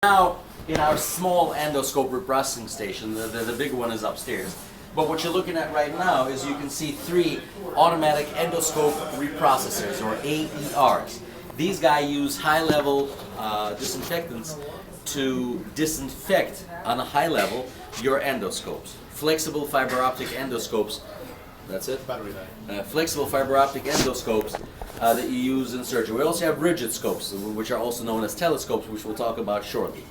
Now, in our small endoscope reprocessing station, the big one is upstairs. But what you're looking at right now is you can see 3 automatic endoscope reprocessors, or AERs. These guys use high-level disinfectants to disinfect on a high level your endoscopes. Flexible fiber optic endoscopes. That's it? Flexible fiber optic endoscopes that you use in surgery. We also have rigid scopes, which are also known as telescopes, which we'll talk about shortly.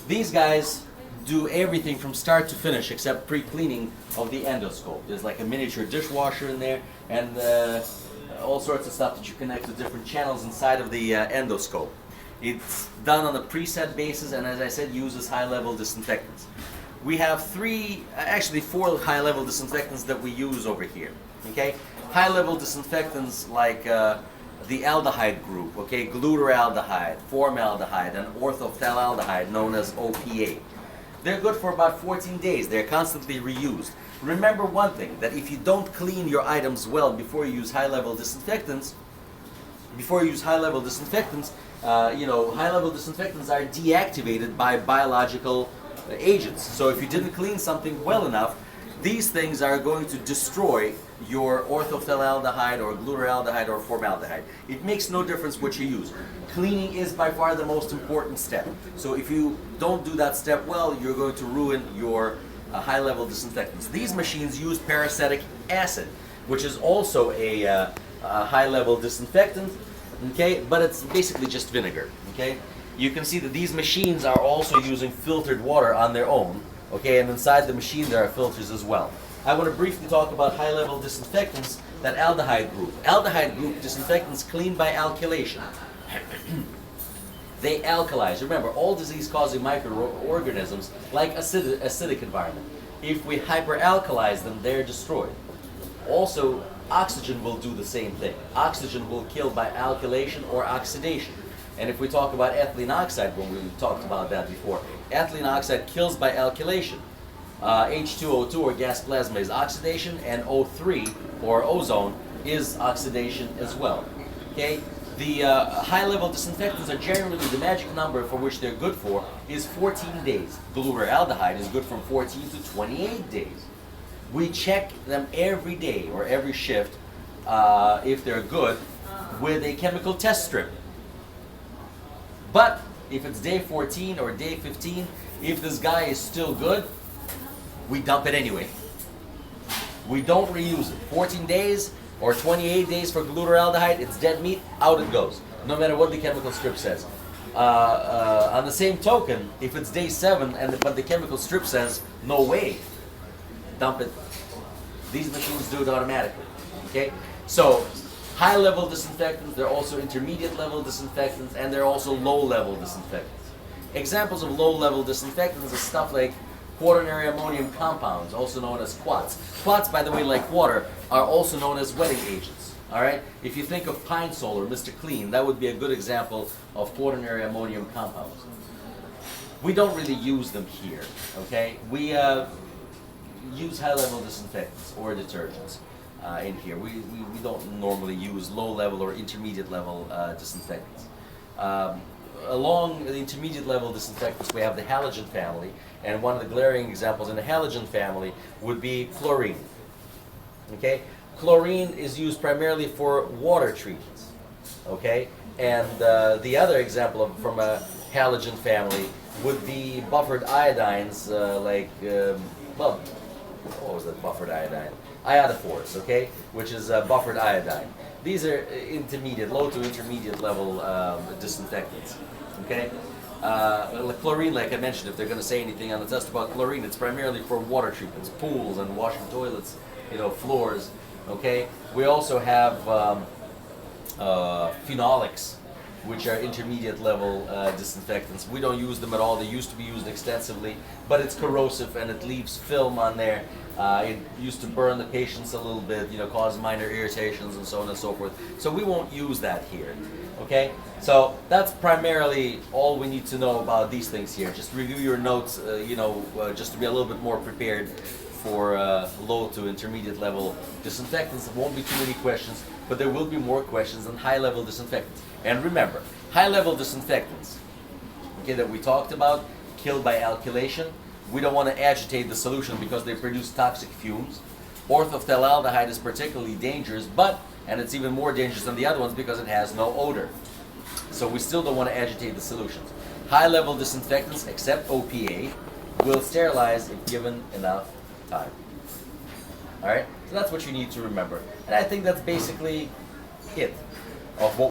These guys do everything from start to finish except pre-cleaning of the endoscope. There's like a miniature dishwasher in there and all sorts of stuff that you connect to different channels inside of the endoscope. It's done on a preset basis and, as I said, uses high-level disinfectants. We have 4 high-level disinfectants that we use over here. Okay, high-level disinfectants like the aldehyde group, okay, glutaraldehyde, formaldehyde, and orthophthalaldehyde, known as OPA. They're good for about 14 days. They're constantly reused. Remember one thing, that if you don't clean your items well before you use high-level disinfectants, high-level disinfectants are deactivated by biological agents. So if you didn't clean something well enough, these things are going to destroy your orthophthalaldehyde or glutaraldehyde or formaldehyde. It makes no difference what you use. Cleaning is by far the most important step. So if you don't do that step well, you're going to ruin your high-level disinfectants. These machines use peracetic acid, which is also a high-level disinfectant, okay, but it's basically just vinegar, okay? You can see that these machines are also using filtered water on their own, okay, and inside the machine there are filters as well. I want to briefly talk about high-level disinfectants, that aldehyde group. Aldehyde group disinfectants clean by alkylation. They alkalize. Remember, all disease-causing microorganisms like acidic environment. If we hyperalkalize them, they're destroyed. Also, oxygen will do the same thing. Oxygen will kill by alkylation or oxidation. And if we talk about ethylene oxide, when we talked about that before, ethylene oxide kills by alkylation. H2O2 or gas plasma is oxidation, and O3 or ozone is oxidation as well. Okay? The high-level disinfectants are generally, the magic number for which they're good for is 14 days. Glutaraldehyde is good from 14 to 28 days. We check them every day or every shift if they're good with a chemical test strip. But if it's day 14 or day 15, if this guy is still good, we dump it anyway. We don't reuse it. 14 days or 28 days for glutaraldehyde, it's dead meat, out it goes, no matter what the chemical strip says. On the same token, if it's day 7 but the chemical strip says no way, dump it. These machines do it automatically. Okay? So, high-level disinfectants, they're also intermediate-level disinfectants, and they're also low-level disinfectants. Examples of low-level disinfectants are stuff like quaternary ammonium compounds, also known as quats. Quats, by the way, like water, are also known as wetting agents. All right? If you think of Pine Sol or Mr. Clean, that would be a good example of quaternary ammonium compounds. We don't really use them here. Okay? We use high-level disinfectants or detergents in here. We don't normally use low-level or intermediate-level disinfectants. Along the intermediate-level disinfectants, we have the halogen family, and one of the glaring examples in the halogen family would be chlorine. Okay, chlorine is used primarily for water treatments. Okay, and the other example from a halogen family would be buffered iodines, what was that buffered iodine? Iodophores, okay, which is buffered iodine. These are intermediate, low to intermediate level disinfectants, okay? Chlorine, like I mentioned, if they're going to say anything on the test about chlorine, it's primarily for water treatments, pools and washing toilets, floors, okay? We also have phenolics, which are intermediate level disinfectants. We don't use them at all. They used to be used extensively, but it's corrosive and it leaves film on there. It used to burn the patients a little bit, cause minor irritations and so on and so forth. So we won't use that here, okay? So that's primarily all we need to know about these things here. Just review your notes, just to be a little bit more prepared for low to intermediate level disinfectants. There won't be too many questions, but there will be more questions on high level disinfectants. And remember, high level disinfectants, okay, that we talked about, killed by alkylation. We don't want to agitate the solution because they produce toxic fumes. Orthophthalealdehyde is particularly dangerous, and it's even more dangerous than the other ones because it has no odor. So we still don't want to agitate the solutions. High-level disinfectants, except OPA, will sterilize if given enough time. All right, so that's what you need to remember. And I think that's basically it of what